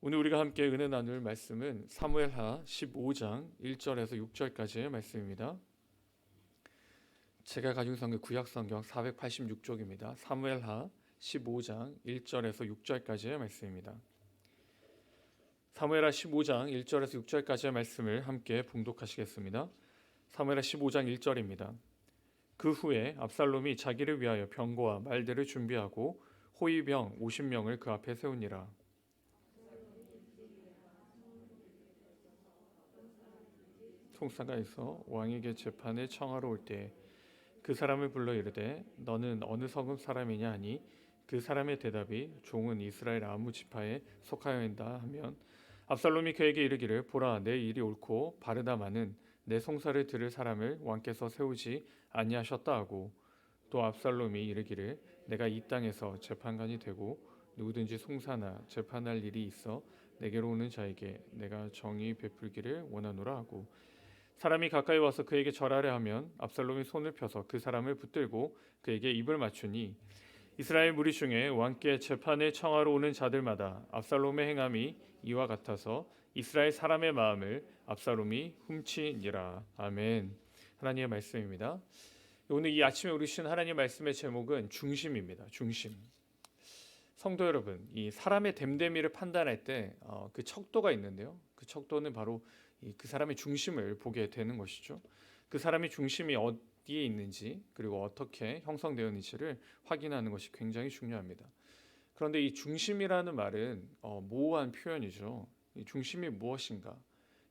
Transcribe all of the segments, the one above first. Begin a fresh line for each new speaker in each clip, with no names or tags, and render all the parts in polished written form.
오늘 우리가 함께 은혜 나눌 말씀은 사무엘하 15장 1절에서 6절까지의 말씀입니다. 제가 가진 성경 구약성경 486쪽입니다. 사무엘하 15장 1절에서 6절까지의 말씀입니다. 사무엘하 15장 1절에서 6절까지의 말씀을 함께 봉독하시겠습니다. 사무엘하 15장 1절입니다. 그 후에 압살롬이 자기를 위하여 병거와 말들을 준비하고 호위병 50명을 그 앞에 세우니라. 송사가에서 왕에게 재판을 청하러 올 때 그 사람을 불러 이르되 너는 어느 성읍 사람이냐 하니 그 사람의 대답이 종은 이스라엘 아무 지파에 속하여인다 하면 압살롬이 그에게 이르기를 보라 내 일이 옳고 바르다마는 내 송사를 들을 사람을 왕께서 세우지 아니하셨다 하고 또 압살롬이 이르기를 내가 이 땅에서 재판관이 되고 누구든지 송사나 재판할 일이 있어 내게로 오는 자에게 내가 정의 베풀기를 원하노라 하고 사람이 가까이 와서 그에게 절하려 하면 압살롬이 손을 펴서 그 사람을 붙들고 그에게 입을 맞추니 이스라엘 무리 중에 왕께 재판을 청하러 오는 자들마다 압살롬의 행함이 이와 같아서 이스라엘 사람의 마음을 압살롬이 훔치니라. 아멘. 하나님의 말씀입니다. 오늘 이 아침에 우리신 하나님의 말씀의 제목은 중심입니다. 중심. 성도 여러분, 이 사람의 됨됨이를 판단할 때 그 척도가 있는데요. 그 척도는 바로 그 사람의 중심을 보게 되는 것이죠. 그 사람의 중심이 어디에 있는지 그리고 어떻게 형성되었는지를 확인하는 것이 굉장히 중요합니다. 그런데 이 중심이라는 말은 모호한 표현이죠. 이 중심이 무엇인가?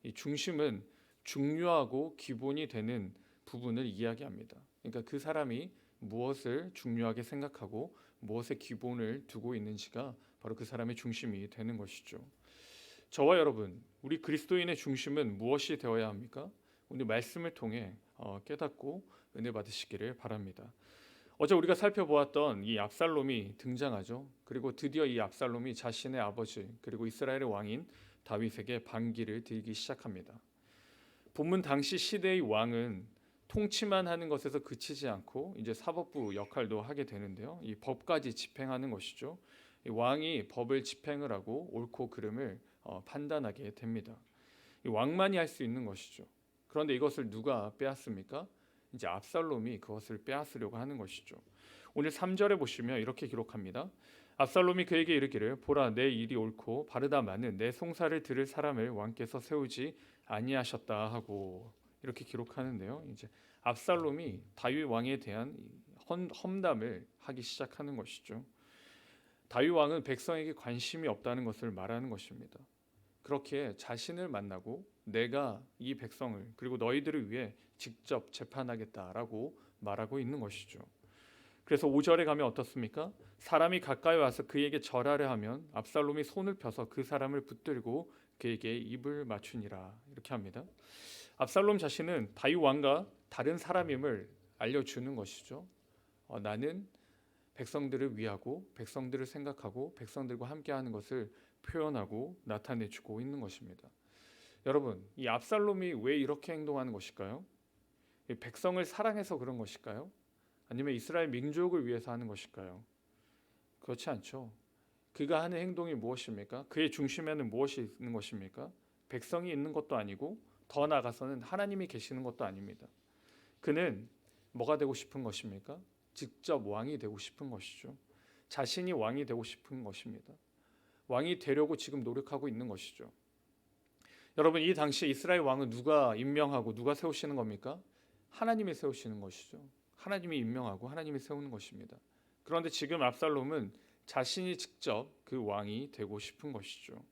이 중심은 중요하고 기본이 되는 부분을 이야기합니다. 그러니까 그 사람이 무엇을 중요하게 생각하고 무엇에 기본을 두고 있는지가 바로 그 사람의 중심이 되는 것이죠. 저와 여러분, 우리 그리스도인의 중심은 무엇이 되어야 합니까? 오늘 말씀을 통해 깨닫고 은혜 받으시기를 바랍니다. 어제 우리가 살펴보았던 이 압살롬이 등장하죠. 그리고 드디어 이 압살롬이 자신의 아버지 그리고 이스라엘의 왕인 다윗에게 반기를 들기 시작합니다. 본문 당시 시대의 왕은 통치만 하는 것에서 그치지 않고 이제 사법부 역할도 하게 되는데요. 이 법까지 집행하는 것이죠. 이 왕이 법을 집행을 하고 옳고 그름을 판단하게 됩니다. 이 왕만이 할 수 있는 것이죠. 그런데 이것을 누가 빼앗습니까? 이제 압살롬이 그것을 빼앗으려고 하는 것이죠. 오늘 3절에 보시면 이렇게 기록합니다. 압살롬이 그에게 이르기를 보라 내 일이 옳고 바르다마는 내 송사를 들을 사람을 왕께서 세우지 아니하셨다 하고 이렇게 기록하는데요. 이제 압살롬이 다윗 왕에 대한 험담을 하기 시작하는 것이죠. 다윗 왕은 백성에게 관심이 없다는 것을 말하는 것입니다. 그렇게 자신을 만나고 내가 이 백성을 그리고 너희들을 위해 직접 재판하겠다라고 말하고 있는 것이죠. 그래서 5절에 가면 어떻습니까? 사람이 가까이 와서 그에게 절하려 하면 압살롬이 손을 펴서 그 사람을 붙들고 그에게 입을 맞추니라 이렇게 합니다. 압살롬 자신은 다윗 왕과 다른 사람임을 알려주는 것이죠. 나는 백성들을 위하고 백성들을 생각하고 백성들과 함께하는 것을 표현하고 나타내주고 있는 것입니다. 여러분, 이 압살롬이 왜 이렇게 행동하는 것일까요? 백성을 사랑해서 그런 것일까요? 아니면 이스라엘 민족을 위해서 하는 것일까요? 그렇지 않죠. 그가 하는 행동이 무엇입니까? 그의 중심에는 무엇이 있는 것입니까? 백성이 있는 것도 아니고 더 나아가서는 하나님이 계시는 것도 아닙니다. 그는 뭐가 되고 싶은 것입니까? 직접 왕이 되고 싶은 것이죠. 자신이 왕이 되고 싶은 것입니다. 왕이 되려고 지금 노력하고 있는 것이죠. 여러분, 이 당시 이스라엘 왕은 누가 임명하고 누가 세우시는 겁니까? 하나님이 세우시는 것이죠. 하나님이 임명하고 하나님이 세우는 것입니다. 그런데 지금 압살롬은 자신이 직접 그 왕이 되고 싶은 것이죠.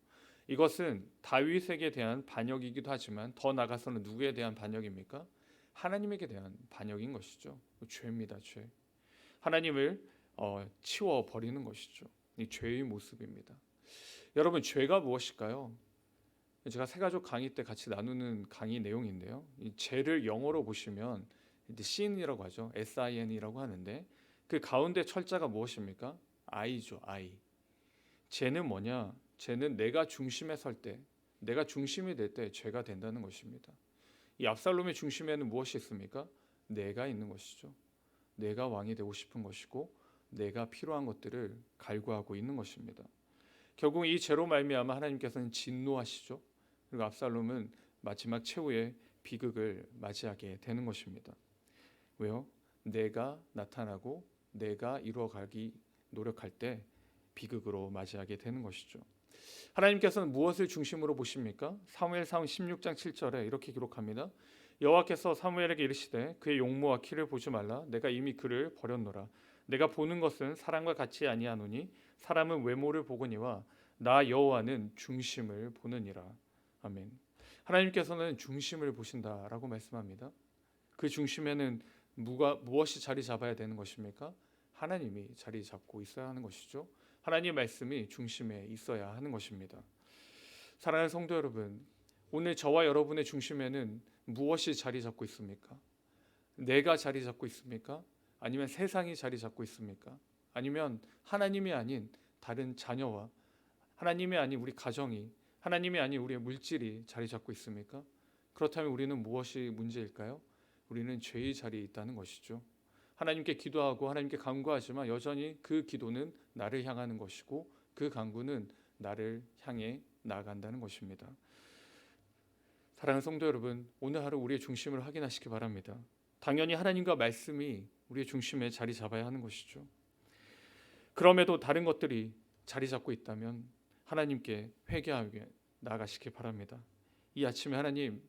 이것은 다윗에게 대한 반역이기도 하지만 더 나아가서는 누구에 대한 반역입니까? 하나님에게 대한 반역인 것이죠. 죄입니다. 죄. 하나님을 치워버리는 것이죠. 이 죄의 모습입니다. 여러분, 죄가 무엇일까요? 제가 새가족 강의 때 같이 나누는 강의 내용인데요. 이 죄를 영어로 보시면 sin이라고 하죠. sin이라고 하는데 그 가운데 철자가 무엇입니까? I죠. I. 죄는 뭐냐? 죄는 내가 중심에 설 때, 내가 중심이 될 때 죄가 된다는 것입니다. 이 압살롬의 중심에는 무엇이 있습니까? 내가 있는 것이죠. 내가 왕이 되고 싶은 것이고 내가 필요한 것들을 갈구하고 있는 것입니다. 결국 이 죄로 말미암아 하나님께서는 진노하시죠. 그리고 압살롬은 마지막 최후의 비극을 맞이하게 되는 것입니다. 왜요? 내가 나타나고 내가 이루어가기 노력할 때 비극으로 맞이하게 되는 것이죠. 하나님께서는 무엇을 중심으로 보십니까? 사무엘상 16장 7절에 이렇게 기록합니다. 여호와께서 사무엘에게 이르시되 그의 용모와 키를 보지 말라. 내가 이미 그를 버렸노라. 내가 보는 것은 사람과 같이 아니하노니 사람은 외모를 보거니와 나 여호와는 중심을 보느니라. 아멘. 하나님께서는 중심을 보신다라고 말씀합니다. 그 중심에는 무엇이 자리 잡아야 되는 것입니까? 하나님이 자리 잡고 있어야 하는 것이죠. 하나님의 말씀이 중심에 있어야 하는 것입니다. 사랑하는 성도 여러분, 오늘 저와 여러분의 중심에는 무엇이 자리 잡고 있습니까? 내가 자리 잡고 있습니까? 아니면 세상이 자리 잡고 있습니까? 아니면 하나님이 아닌 다른 자녀와 하나님이 아닌 우리 가정이, 하나님이 아닌 우리의 물질이 자리 잡고 있습니까? 그렇다면 우리는 무엇이 문제일까요? 우리는 죄의 자리에 있다는 것이죠. 하나님께 기도하고 하나님께 간구하지만 여전히 그 기도는 나를 향하는 것이고 그 간구는 나를 향해 나아간다는 것입니다. 사랑하는 성도 여러분, 오늘 하루 우리의 중심을 확인하시기 바랍니다. 당연히 하나님과 말씀이 우리의 중심에 자리 잡아야 하는 것이죠. 그럼에도 다른 것들이 자리 잡고 있다면 하나님께 회개하며 나아가시기 바랍니다. 이 아침에 하나님,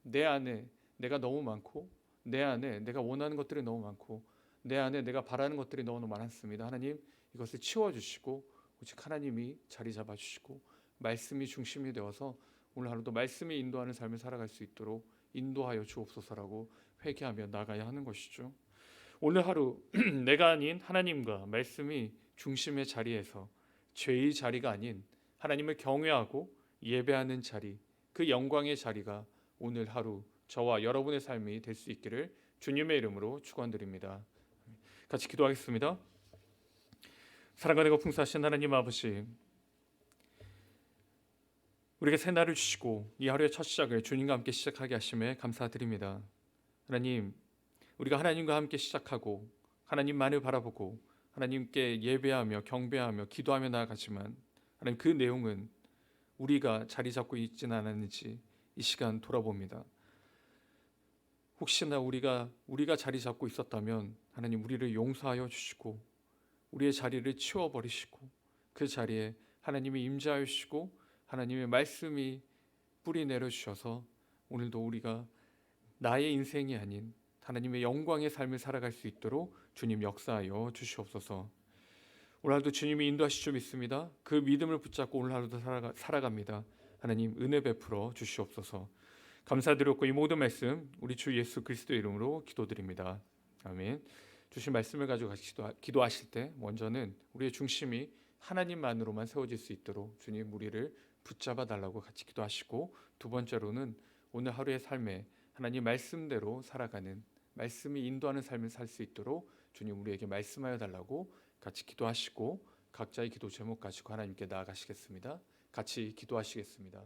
내 안에 내가 너무 많고 내 안에 내가 원하는 것들이 너무 많고 내 안에 내가 바라는 것들이 너무 많습니다. 하나님, 이것을 치워주시고 오직 하나님이 자리 잡아주시고 말씀이 중심이 되어서 오늘 하루도 말씀이 인도하는 삶을 살아갈 수 있도록 인도하여 주옵소서라고 회개하며 나가야 하는 것이죠. 오늘 하루 내가 아닌 하나님과 말씀이 중심의 자리에서 죄의 자리가 아닌 하나님을 경외하고 예배하는 자리, 그 영광의 자리가 오늘 하루 저와 여러분의 삶이 될 수 있기를 주님의 이름으로 축원드립니다. 같이 기도하겠습니다. 사랑하고 풍성하신 하나님 아버지, 우리에게 새 날을 주시고 이 하루의 첫 시작을 주님과 함께 시작하게 하심에 감사드립니다. 하나님, 우리가 하나님과 함께 시작하고 하나님만을 바라보고 하나님께 예배하며 경배하며 기도하며 나아가지만 하나님, 그 내용은 우리가 자리 잡고 있지는 않았는지 이 시간 돌아봅니다. 혹시나 우리가 자리 잡고 있었다면 하나님, 우리를 용서하여 주시고 우리의 자리를 치워버리시고 그 자리에 하나님이 임재하여 주시고 하나님의 말씀이 뿌리 내려주셔서 오늘도 우리가 나의 인생이 아닌 하나님의 영광의 삶을 살아갈 수 있도록 주님 역사하여 주시옵소서. 오늘 하루도 주님이 인도하실 줄 믿습니다. 그 믿음을 붙잡고 오늘 하루도 살아갑니다. 하나님, 은혜 베풀어 주시옵소서. 감사드렸고 이 모든 말씀 우리 주 예수 그리스도의 이름으로 기도드립니다. 아멘. 주신 말씀을 가지고 같이 기도하실 때 먼저는 우리의 중심이 하나님만으로만 세워질 수 있도록 주님 우리를 붙잡아 달라고 같이 기도하시고, 두 번째로는 오늘 하루의 삶에 하나님 말씀대로 살아가는, 말씀이 인도하는 삶을 살 수 있도록 주님 우리에게 말씀하여 달라고 같이 기도하시고 각자의 기도 제목 가지고 하나님께 나아가시겠습니다. 같이 기도하시겠습니다.